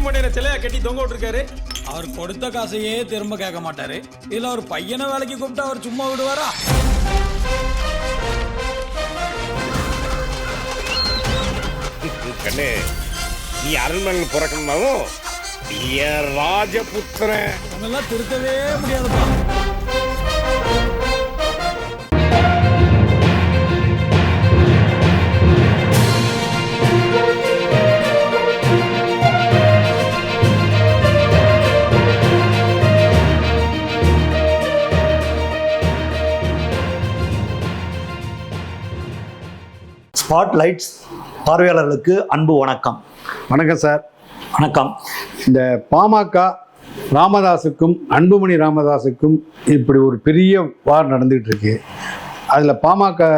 மண்டையில சிலையா கட்டி தொங்க விட்டுருக்காரு. அவர் கொடுத்த காசையே திரும்ப கேட்க மாட்டாரு. இல்ல ஒரு பையனை வேலைக்கு கூப்பிட்டு அவர் சும்மா விடுவாரா? கண்ணே, நீ அரண்மனையில் பிறக்கணும்னாலும் ராஜபுத்திரன் அதெல்லாம் திருத்தவே முடியாதுப்பா. ஸ்பாட்லைட்ஸ் பார்வையாளர்களுக்கு அன்பு வணக்கம். வணக்கம் சார். வணக்கம். இந்த பாமக ராமதாஸுக்கும் அன்புமணி ராமதாஸுக்கும் இப்படி ஒரு பெரிய வார் நடந்துகிட்டு இருக்கு. அதில் பாமக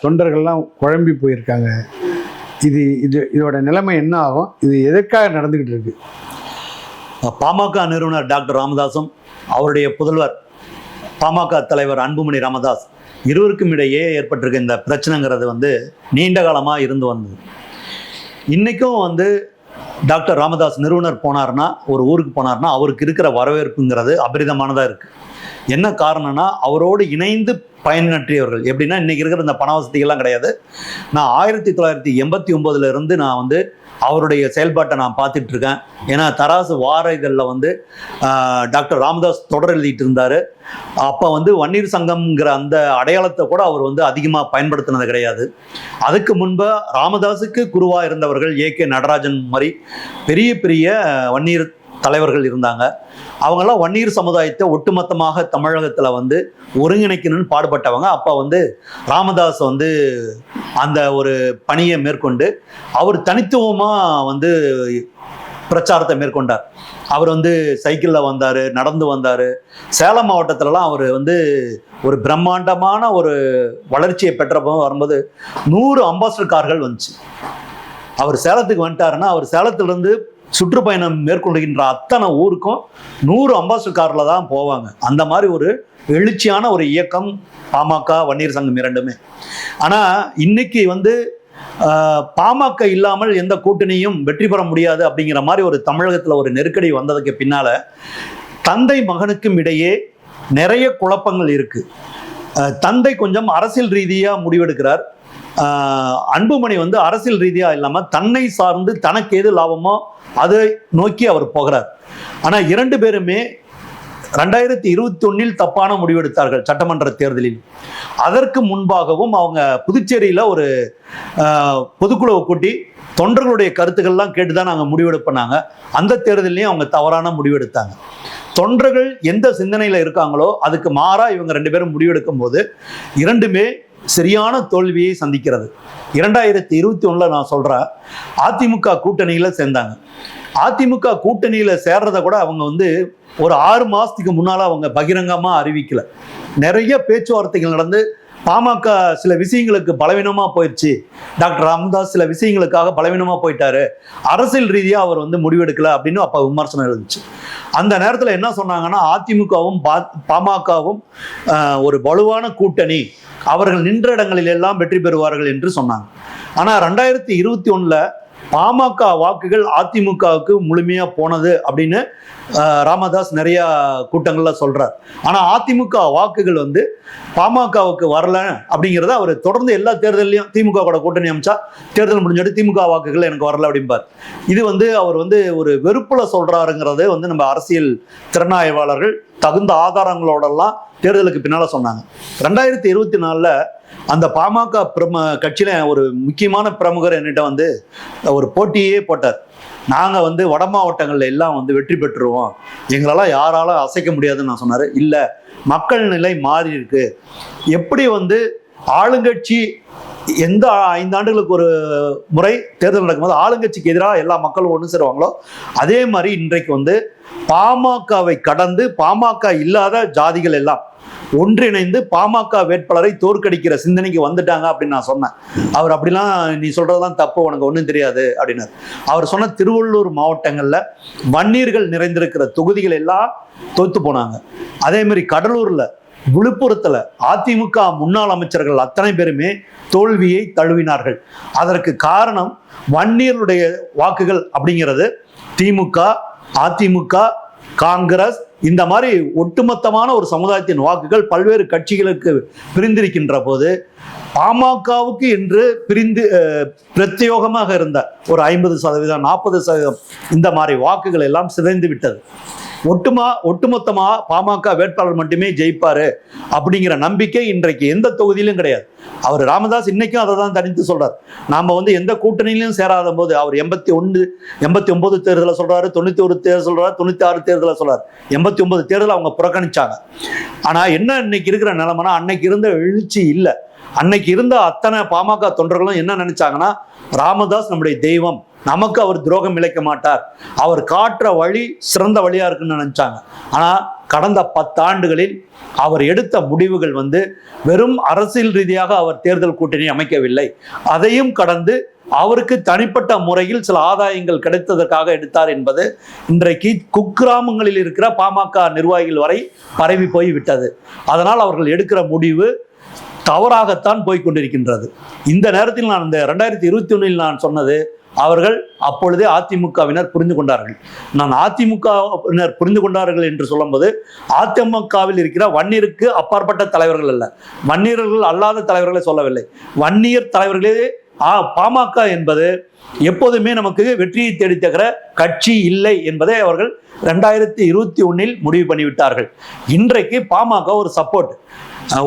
தொண்டர்கள்லாம் குழம்பி போயிருக்காங்க. இதோட நிலைமை என்ன ஆகும்? இது எதற்காக நடந்துக்கிட்டு இருக்கு? பாமக நிறுவனர் டாக்டர் ராமதாஸும் அவருடைய புதல்வர் பாமக தலைவர் அன்புமணி ராமதாஸ் இருவருக்கும் இடையே ஏற்பட்டிருக்க இந்த பிரச்சனைங்கிறது நீண்ட காலமாக இருந்து வந்தது. இன்றைக்கும் டாக்டர் ராமதாஸ் நிறுவனர் போனார்னா, ஒரு ஊருக்கு போனார்னா அவருக்கு இருக்கிற வரவேற்புங்கிறது அபரிதமானதாக இருக்குது. என்ன காரணம்னா, அவரோடு இணைந்து பயனற்றியவர்கள். எப்படின்னா, இன்றைக்கி இருக்கிற இந்த பண வசதிகள்லாம் கிடையாது. நான் 1989 நான் அவருடைய செயல்பாட்டை நான் பார்த்துட்டு இருக்கேன். ஏன்னா தராசு வார இதழில் டாக்டர் ராமதாஸ் தொடர் எழுதிட்டு இருந்தார். அப்போ வன்னியர் சங்கம்ங்கிற அந்த அடையாளத்தை கூட அவர் அதிகமாக பயன்படுத்தினது கிடையாது. அதுக்கு முன்பு ராமதாஸுக்கு குருவாக இருந்தவர்கள் ஏகே நடராஜன் மாதிரி பெரிய பெரிய வன்னியர் தலைவர்கள் இருந்தாங்க. அவங்கெல்லாம் வன்னியர் சமுதாயத்தை ஒட்டுமொத்தமாக தமிழகத்தில் ஒருங்கிணைக்கணும்னு பாடுபட்டவங்க. அப்போ ராமதாஸ் அந்த ஒரு பணியை மேற்கொண்டு அவர் தனித்துவமாக பிரச்சாரத்தை மேற்கொண்டார். அவர் சைக்கிளில் வந்தார், நடந்து வந்தார். சேலம் மாவட்டத்திலலாம் அவர் ஒரு பிரம்மாண்டமான ஒரு வளர்ச்சியை பெற்றப்போ வரும்போது 100 அம்பாசிடர் கார்கள் வந்துச்சு. அவர் சேலத்துக்கு வந்துட்டாருன்னா, அவர் சேலத்திலிருந்து சுற்றுப்பயணம் மேற்கொள்கின்ற அத்தனை ஊருக்கும் 100 அம்பாசிடர் காரில் தான் போவாங்க. அந்த மாதிரி ஒரு எழுச்சியான ஒரு இயக்கம் பாமக வன்னியர் சங்கம் இரண்டுமே. ஆனால் இன்னைக்கு பாமக இல்லாமல் எந்த கூட்டணியும் வெற்றி பெற முடியாது அப்படிங்கிற மாதிரி ஒரு தமிழகத்தில் ஒரு நெருக்கடி வந்ததுக்கு பின்னால தந்தை மகனுக்கும் இடையே நிறைய குழப்பங்கள் இருக்கு. தந்தை கொஞ்சம் அரசியல் ரீதியாக முடிவெடுக்கிறார். அன்புமணி அரசியல் ரீதியாக இல்லாமல் தன்னை சார்ந்து தனக்கு எது லாபமோ அதை நோக்கி அவர் போகிறார். ஆனால் இரண்டு பேருமே 2021 தப்பான முடிவெடுத்தார்கள் சட்டமன்ற தேர்தலில். அதற்கு முன்பாகவும் அவங்க புதுச்சேரியில் ஒரு பொதுக்குழுவை கூட்டி தொண்டர்களுடைய கருத்துக்கள்லாம் கேட்டுதான் நாங்கள் முடிவெடுப்போனாங்க. அந்த தேர்தலையும் அவங்க தவறான முடிவெடுத்தாங்க. தொண்டர்கள் எந்த சிந்தனையில் இருக்காங்களோ அதுக்கு மாறாக இவங்க 2 பேரும் முடிவெடுக்கும் போது இரண்டுமே சரியான தோல்வியை சந்திக்கிறது. 2021 நான் சொல்கிறேன், அதிமுக கூட்டணியில் சேர்ந்தாங்க. அதிமுக கூட்டணியில் சேர்றதை கூட அவங்க ஒரு 6 மாதத்துக்கு முன்னால் அவங்க பகிரங்கமாக அறிவிக்கல. நிறைய பேச்சுவார்த்தைகள் நடந்து பாமக சில விஷயங்களுக்கு பலவீனமாக போயிடுச்சு, டாக்டர் ராமதாஸ் சில விஷயங்களுக்காக பலவீனமாக போயிட்டாரு, அரசியல் ரீதியாக அவர் முடிவெடுக்கல அப்படின்னு அப்போ விமர்சனம் இருந்துச்சு. அந்த நேரத்தில் என்ன சொன்னாங்கன்னா, அதிமுகவும் பாமகவும் ஒரு வலுவான கூட்டணி, அவர்கள் நின்ற இடங்களில் எல்லாம் வெற்றி பெறுவார்கள் என்று சொன்னாங்க. ஆனால் 2021 பாமக வாக்குகள் அதிமுகவுக்கு முழுமையாக போனது அப்படின்னு ராமதாஸ் நிறைய கூட்டங்களில் சொல்றார். ஆனால் அதிமுக வாக்குகள் பாமகவுக்கு வரல அப்படிங்கிறத அவர் தொடர்ந்து எல்லா தேர்தலையும் திமுக கூட கூட்டணி அமைச்சா தேர்தல் முடிஞ்சிட்டு திமுக வாக்குகள் எனக்கு வரல அப்படிம்பார். இது அவர் ஒரு வெறுப்புல சொல்றாருங்கிறது நம்ம அரசியல் திறனாய்வாளர்கள் தகுந்த ஆதாரங்களோடெல்லாம் தேர்தலுக்கு பின்னால சொன்னாங்க. 2024 அந்த பாமக கட்சியில ஒரு முக்கியமான பிரமுகர் என்னிட்ட ஒரு போட்டியே போட்டார். நாங்கள் வட மாவட்டங்கள்ல எல்லாம் வெற்றி பெற்றுருவோம், எங்களெல்லாம் யாராலும் அசைக்க முடியாதுன்னு நான் சொன்னார். இல்லை, மக்கள் நிலை மாறி இருக்கு. எப்படி ஆளுங்கட்சி எந்த 5 ஆண்டுகளுக்கு ஒரு முறை தேர்தல் நடக்கும்போது ஆளுங்கட்சிக்கு எதிராக எல்லா மக்களும் ஒன்று சேருவாங்களோ, அதே மாதிரி இன்றைக்கு பாமகவை கடந்து பாமக இல்லாத ஜாதிகள் எல்லாம் ஒன்றிணைந்து பாமக வேட்பாளரை தோற்கடிக்கிற சிந்தனைக்கு வந்துட்டாங்க அப்படின்னு நான் சொன்னேன். அவர் அப்படிலாம் நீ சொல்றதெல்லாம் தப்பு, உனக்கு ஒன்றும் தெரியாது அப்படின்னாரு. அவர் சொன்ன திருவள்ளூர் மாவட்டங்கள்ல வன்னியர்கள் நிறைந்திருக்கிற தொகுதிகள் எல்லாம் தோத்து போனாங்க. அதே மாதிரி கடலூர்ல விழுப்புரத்துல அதிமுக முன்னாள் அமைச்சர்கள் அத்தனை பேருமே தோல்வியை தழுவினார்கள். அதற்கு காரணம் வன்னியருடைய வாக்குகள் அப்படிங்கிறது திமுக, அதிமுக, காங்கிரஸ் இந்த மாதிரி ஒட்டுமொத்தமான ஒரு சமுதாயத்தின் வாக்குகள் பல்வேறு கட்சிகளுக்கு பிரிந்திருக்கின்ற போது பாமகவுக்கு என்று பிரிந்து பிரத்யோகமாக இருந்த ஒரு 50%, 40% இந்த மாதிரி வாக்குகள் எல்லாம் சிதைந்து விட்டது. ஒட்டுமொத்தமா பாமக வேட்பாளர் மட்டுமே ஜெயிப்பாரு அப்படிங்கிற நம்பிக்கை இன்றைக்கு எந்த தொகுதியிலும் கிடையாது. அவர் ராமதாஸ் இன்னைக்கும் அதை தான் தனித்து சொல்றார். நாம எந்த கூட்டணியிலும் சேராத போது அவர் 89 தேர்தலை சொல்றாரு, 91 தேர்தல் சொல்றாரு, 96 தேர்தலை சொல்றாரு, 89 தேர்தல் அவங்க புறக்கணிச்சாங்க. ஆனா என்ன இன்னைக்கு இருக்கிற நிலைமைனா, அன்னைக்கு இருந்த எழுச்சி இல்லை. அன்னைக்கு இருந்த அத்தனை பாமக தொண்டர்களும் என்ன நினைச்சாங்கன்னா, ராமதாஸ் நம்முடைய தெய்வம், நமக்கு அவர் துரோகம் இழைக்க மாட்டார், அவர் காட்டுற வழி சிறந்த வழியா இருக்குன்னு நினைச்சாங்க. ஆனா கடந்த 10 ஆண்டுகளில் அவர் எடுத்த முடிவுகள் வெறும் அரசியல் ரீதியாக அவர் தேர்தல் கூட்டணி அமைக்கவில்லை. அதையும் கடந்து அவருக்கு தனிப்பட்ட முறையில் சில ஆதாயங்கள் கிடைத்ததற்காக எடுத்தார் என்பது இன்றைக்கு குக்கிராமங்களில் இருக்கிற பாமக நிர்வாகிகள் வரை பரவி போய் விட்டது. அதனால் அவர்கள் எடுக்கிற முடிவு தவறாகத்தான் போய்கொண்டிருக்கின்றது. இந்த நேரத்தில் நான் இந்த 2021 நான் சொன்னது, அவர்கள் அப்பொழுதே அதிமுகவினர் புரிந்து கொண்டார்கள். நான் அதிமுகவினர் புரிந்து கொண்டார்கள் என்று சொல்லும்போது அதிமுகவில் இருக்கிற வன்னியருக்கு அப்பாற்பட்ட தலைவர்கள் அல்ல, வன்னியர்கள் அல்லாத தலைவர்களை சொல்லவில்லை, வன்னியர் தலைவர்களே. பாமக என்பது எப்போதுமே நமக்கு வெற்றியை தேடித்தகிற கட்சி இல்லை என்பதை அவர்கள் 2021 முடிவு பண்ணிவிட்டார்கள். இன்றைக்கு பாமக ஒரு சப்போர்ட்,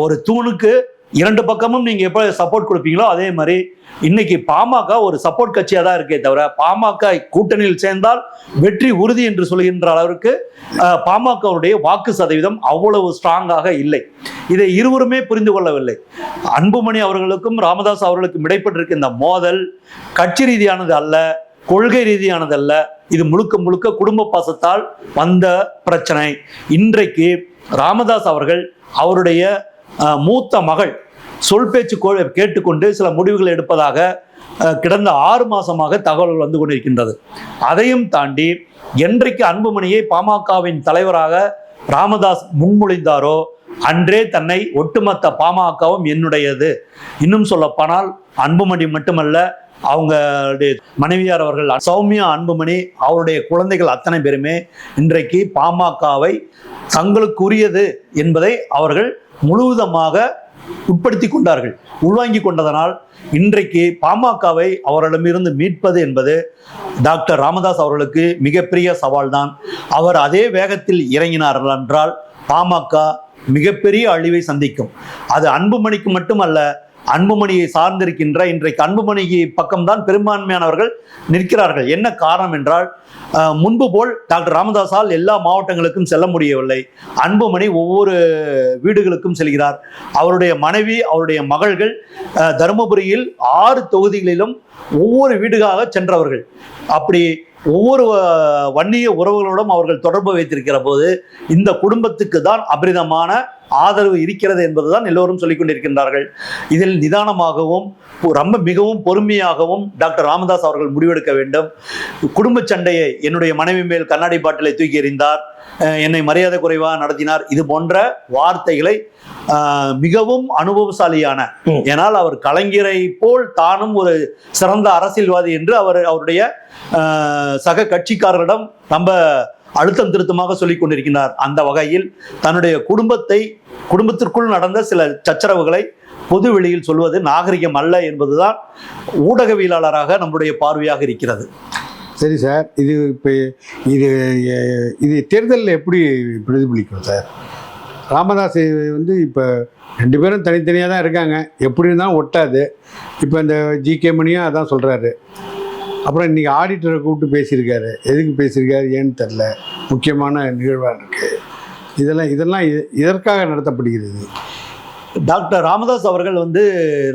ஒரு தூணுக்கு 2 பக்கமும் நீங்க எப்ப சப்போர்ட் கொடுப்பீங்களோ அதே மாதிரி இன்னைக்கு பாமக ஒரு சப்போர்ட் கட்சியா தான் இருக்கே தவிர, பாமக கூட்டணியில் சேர்ந்தால் வெற்றி உறுதி என்று சொல்கின்ற அளவிற்கு பாமகவுடைய வாக்கு சதவீதம் அவ்வளவு ஸ்ட்ராங்காக இல்லை. இதை இருவருமே புரிந்து கொள்ளவில்லை. அன்புமணி அவர்களுக்கும் ராமதாஸ் அவர்களுக்கும் இடைப்பட்டிருக்க இந்த மோதல் கட்சி ரீதியானது அல்ல, கொள்கை ரீதியானது அல்ல. இது முழுக்க முழுக்க குடும்ப பாசத்தால் வந்த பிரச்சனை. இன்றைக்கு ராமதாஸ் அவர்கள் அவருடைய மூத்த மகள் சொல் பேச்சு கேட்டுக்கொண்டு சில முடிவுகள் எடுப்பதாக கிடந்த 6 மாசமாக தகவல்கள் வந்து கொண்டிருக்கின்றது. அதையும் தாண்டி என்றைக்கு அன்புமணியை பாமகவின் தலைவராக ராமதாஸ் முன்மொழிந்தாரோ அன்றே தன்னை ஒட்டுமொத்த பாமகவும் என்னுடையது, இன்னும் சொல்லப்போனால் அன்புமணி மட்டுமல்ல, அவங்களுடைய மனைவியார் அவர்கள் சௌமியா அன்புமணி, அவருடைய குழந்தைகள் அத்தனை பேருமே இன்றைக்கு பாமகவை தங்களுக்குரியது என்பதை அவர்கள் முழுவதுமாக உட்படுத்தி கொண்டார்கள், உள்வாங்கி கொண்டதனால் இன்றைக்கு பாமகவை அவர்களிடமிருந்து மீட்பது என்பது டாக்டர் ராமதாஸ் அவர்களுக்கு மிகப்பெரிய சவால் தான். அவர் அதே வேகத்தில் இறங்கினார்கள் என்றால் பாமக மிகப்பெரிய அழிவை சந்திக்கும். அது அன்புமணிக்கு மட்டுமல்ல, அன்புமணியை சார்ந்திருக்கின்ற இன்றைக்கு அன்புமணி பக்கம்தான் பெரும்பான்மையானவர்கள் நிற்கிறார்கள். என்ன காரணம் என்றால், முன்பு போல் டாக்டர் ராமதாஸால் எல்லா மாவட்டங்களுக்கும் செல்ல முடியவில்லை. அன்புமணி ஒவ்வொரு வீடுகளுக்கும் செல்கிறார். அவருடைய மனைவி, அவருடைய மகள்கள் தருமபுரியில் 6 தொகுதிகளிலும் ஒவ்வொரு வீடுகாக சென்றவர்கள். அப்படி ஒவ்வொரு வன்னிய உறவுகளோடும் அவர்கள் தொடர்பு வைத்திருக்கிற போது இந்த குடும்பத்துக்கு தான் அபரிதமான ஆதரவு இருக்கிறது என்பதுதான் எல்லோரும் சொல்லிக் கொண்டிருக்கின்றார்கள். இதில் நிதானமாகவும் மிகவும் பொறுமையாகவும் டாக்டர் ராமதாஸ் அவர்கள் முடிவெடுக்க வேண்டும். குடும்ப சண்டையை, என்னுடைய மனைவி மேல் கண்ணாடி பாட்டிலை தூக்கி எறிந்தார், என்னை மரியாதை குறைவாக நடத்தினார், இது போன்ற வார்த்தைகளை மிகவும் அனுபவசாலியான, ஏனால் அவர் கலைஞரை போல் தானும் ஒரு சிறந்த அரசியல்வாதி என்று அவருடைய சக கட்சிக்காரர்களிடம் ரொம்ப அழுத்தம் திருத்தமாக சொல்லிக் கொண்டிருக்கிறார். அந்த வகையில் தன்னுடைய குடும்பத்திற்குள் நடந்த சில சச்சரவுகளை பொது வெளியில் சொல்வது நாகரிகம் அல்ல என்பதுதான் ஊடகவியலாளராக நம்முடைய பார்வையாக இருக்கிறது. சரி சார், இப்போ இது தேர்தலில் எப்படி பிரதிபலிக்கும் சார்? ராமதாஸ் இப்போ 2 பேரும் தனித்தனியாக தான் இருக்காங்க, எப்படி இருந்தாலும் ஒட்டாது. இப்போ இந்த ஜிகே மணியும் அதான் சொல்கிறாரு. அப்புறம் இன்றைக்கி ஆடிட்டரை கூப்பிட்டு பேசியிருக்காரு. எதுக்கு பேசியிருக்காரு ஏன்னு தெரில, முக்கியமான நிகழ்வாக இருக்குது. இதெல்லாம் இதற்காக நடத்தப்படுகிறது. டாக்டர் ராமதாஸ் அவர்கள் வந்து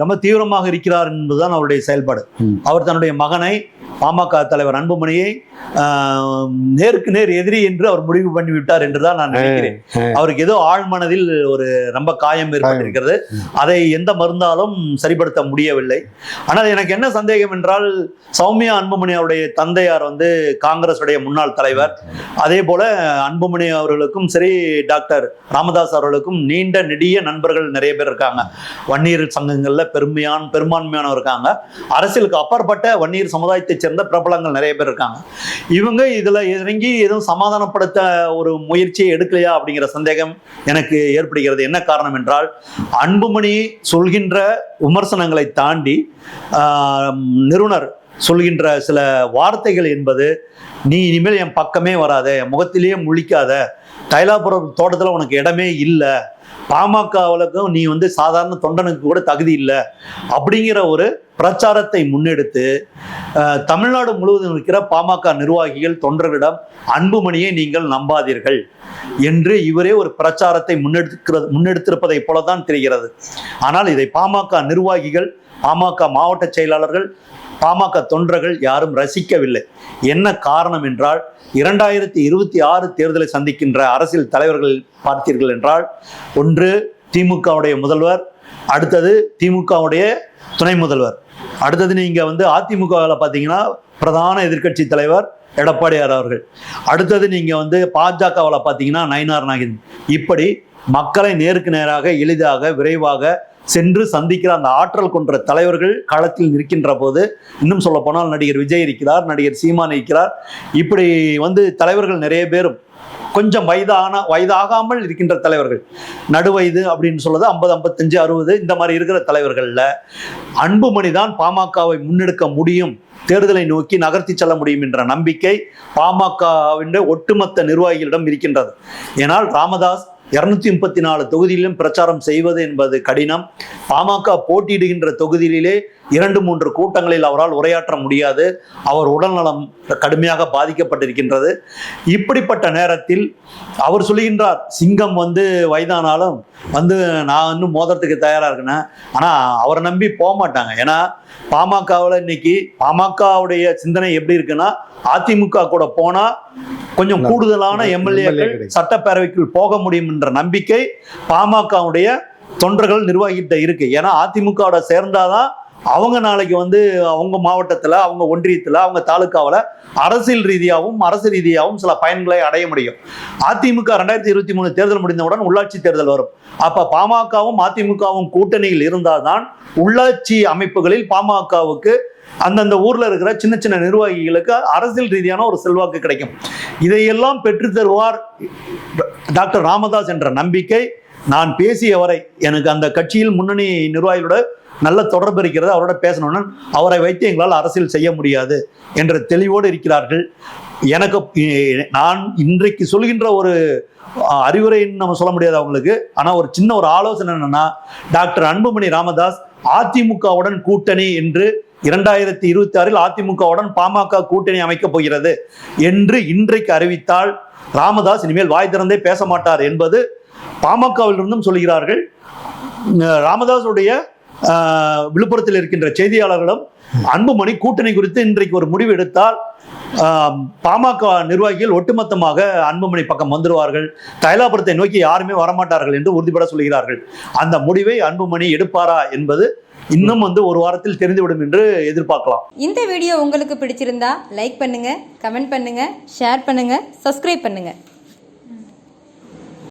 ரொம்ப தீவிரமாக இருக்கிறார் என்பதுதான் அவருடைய செயல்பாடு. அவர் தன்னுடைய மகனை, பாமக தலைவர் அன்புமணியை நேருக்கு நேர் எதிரி என்று அவர் முடிவு பண்ணிவிட்டார் என்றுதான் நான் நினைக்கிறேன். அவருக்கு ஏதோ ஆழ்மனதில் ஒரு ரொம்ப காயம் ஏற்பட்டிருக்கிறது. அதை எந்த மருந்தாலும் சரிப்படுத்த முடியவில்லை. ஆனால் எனக்கு என்ன சந்தேகம் என்றால், சௌமியா அன்புமணி அவருடைய தந்தையார் வந்து காங்கிரஸ் உடைய முன்னாள் தலைவர். அதே போல அன்புமணி அவர்களுக்கும் சரி, டாக்டர் ராமதாஸ் அவர்களுக்கும் நீண்ட நெடிய நண்பர்கள் நிறைய பேர் இருக்காங்க. வன்னியர் சங்கங்கள்ல பெரும்பான்மையானவர் இருக்காங்க. அரசியலுக்கு அப்பாற்பட்ட வன்னியர் சமுதாயத்தை சேர்ந்த பிரபலங்கள் நிறைய பேர் இருக்காங்க. இவங்க இதுல இறங்கி எதுவும் சமாதானப்படுத்த ஒரு முயற்சியை எடுக்கலையா அப்படிங்கிற சந்தேகம் எனக்கு ஏற்படுகிறது. என்ன காரணம் என்றால், அன்புமணி சொல்கின்ற விமர்சனங்களை தாண்டி நிறுவனர் சொல்கின்ற சில வார்த்தைகள் என்பது, நீ இனிமேல் என் பக்கமே வராத, என் முகத்திலேயே முழிக்காத, தைலாபுரம் தோட்டத்தில் உனக்கு இடமே இல்லை, பாமகவுக்கும் நீ வந்து சாதாரண தொண்டனுக்கு கூட தகுதி இல்லை அப்படிங்கிற ஒரு பிரச்சாரத்தை முன்னெடுத்து தமிழ்நாடு முழுவதும் இருக்கிற பாமக நிர்வாகிகள் தொண்டர்களிடம் அன்புமணியை நீங்கள் நம்பாதீர்கள் என்று இவரே ஒரு பிரச்சாரத்தை முன்னெடுத்திருப்பதை போலதான் தெரிகிறது. ஆனால் இதை பாமக நிர்வாகிகள், பாமக மாவட்ட செயலாளர்கள், பாமக தொண்டர்கள் யாரும் ரசிக்கவில்லை. என்ன காரணம் என்றால், 2026 தேர்தலை சந்திக்கின்ற அரசியல் தலைவர்கள் பார்த்தீர்கள் என்றால், ஒன்று திமுகவுடைய முதல்வர், அடுத்தது திமுகவுடைய துணை முதல்வர், அடுத்தது நீங்க வந்து அதிமுகவில் பார்த்தீங்கன்னா பிரதான எதிர்க்கட்சி தலைவர் எடப்பாடியார் அவர்கள், அடுத்தது நீங்க வந்து பாஜகவில் பார்த்தீங்கன்னா நயினார் நாகேந்திரன். இப்படி மக்களை நேருக்கு நேராக எளிதாக விரைவாக சென்று சந்திக்கிற அந்த ஆற்றல் கொன்ற தலைவர்கள் களத்தில் நிற்கின்ற போது, இன்னும் சொல்ல போனால் நடிகர் விஜய் இருக்கிறார், நடிகர் சீமான் இருக்கிறார், இப்படி வந்து தலைவர்கள் நிறைய பேரும் கொஞ்சம் வயதாகாமல் இருக்கின்ற தலைவர்கள், நடுவயது அப்படின்னு சொல்றது 50, 55, 60 இந்த மாதிரி இருக்கிற தலைவர்கள்ல அன்புமணி தான் பாமகவை முன்னெடுக்க முடியும், தேர்தலை நோக்கி நகர்த்தி செல்ல முடியும் என்ற நம்பிக்கை பாமகவின் ஒட்டுமொத்த நிர்வாகிகளிடம் இருக்கின்றது. ஏனால் ராமதாஸ் 234 தொகுதியிலும் பிரச்சாரம் செய்வது என்பது கடினம். பாமக போட்டியிடுகின்ற தொகுதியிலே 2-3 கூட்டங்களில் அவரால் உரையாற்ற முடியாது. அவர் உடல்நலம் கடுமையாக பாதிக்கப்பட்டிருக்கின்றது. இப்படிப்பட்ட நேரத்தில் அவர் சொல்லுகின்றார், சிங்கம் வந்து வயதானாலும் வந்து நான் இன்னும் மோதிரத்துக்கு தயாரா இருக்கேன். ஆனா அவரை நம்பி போக மாட்டாங்க. ஏன்னா பாமகவில் இன்னைக்கு பாமகவுடைய சிந்தனை எப்படி இருக்குன்னா, அதிமுக கூட போனா கொஞ்சம் கூடுதலான எம்எல்ஏக்கள் சட்டப்பேரவைக்குள் போக முடியும் என்ற நம்பிக்கை பாமகவுடைய தொண்டர்கள் நிர்வாகிகிட்ட இருக்கு. ஏன்னா அதிமுகவோட சேர்ந்தாதான் அவங்க நாளைக்கு வந்து அவங்க மாவட்டத்தில், அவங்க ஒன்றியத்தில், அவங்க தாலுக்காவில் அரசியல் ரீதியாகவும் அரசு ரீதியாகவும் சில பயன்களை அடைய முடியும். அதிமுக 2023 தேர்தல் முடிந்தவுடன் உள்ளாட்சி தேர்தல் வரும். அப்ப பாமகவும் அதிமுகவும் கூட்டணியில் இருந்தால்தான் உள்ளாட்சி அமைப்புகளில் பாமகவுக்கு அந்தந்த ஊர்ல இருக்கிற சின்ன சின்ன நிர்வாகிகளுக்கு அரசியல் ரீதியான ஒரு செல்வாக்கு கிடைக்கும். இதையெல்லாம் பெற்று தருவார் டாக்டர் ராமதாஸ் என்ற நம்பிக்கை நான் பேசிய வரை. எனக்கு அந்த கட்சியில் முன்னணி நிர்வாகிகளோட நல்ல தொடர்பு இருக்கிறது. அவரோட பேசணும்னா அவரை வைத்து எங்களால் அரசியல் செய்ய முடியாது என்ற தெளிவோடு இருக்கிறார்கள். எனக்கு நான் இன்றைக்கு சொல்கின்ற ஒரு அறிவுரைன்னு நம்ம சொல்ல முடியாது அவங்களுக்கு. ஆனால் ஒரு சின்ன ஒரு ஆலோசனை என்னன்னா, டாக்டர் அன்புமணி ராமதாஸ் அதிமுகவுடன் கூட்டணி என்று 2026 அதிமுகவுடன் பாமக கூட்டணி அமைக்கப் போகிறது என்று இன்றைக்கு அறிவித்தால் ராமதாஸ் இனிமேல் வாய் திறந்தே பேச மாட்டார் என்பது பாமகவிலிருந்தும் சொல்கிறார்கள். ராமதாஸுடைய விழுப்புரத்தில் இருக்கின்ற செய்தியாளர்களும் அன்புமணி கூட்டணி குறித்து இன்றைக்கு ஒரு முடிவு எடுத்தால் பாமக நிர்வாகிகள் ஒட்டுமொத்தமாக அன்புமணி பக்கம் வந்துடுவார்கள், தைலாபுரத்தை நோக்கி யாருமே வரமாட்டார்கள் என்று உறுதிபட சொல்கிறார்கள். அந்த முடிவை அன்புமணி எடுப்பாரா என்பது இன்னும் ஒரு வாரத்தில் தெரிந்துவிடும் என்று எதிர்பார்க்கலாம். இந்த வீடியோ உங்களுக்கு பிடிச்சிருந்தா லைக் பண்ணுங்க, கமெண்ட் பண்ணுங்க, ஷேர் பண்ணுங்க, சப்ஸ்கிரைப் பண்ணுங்க.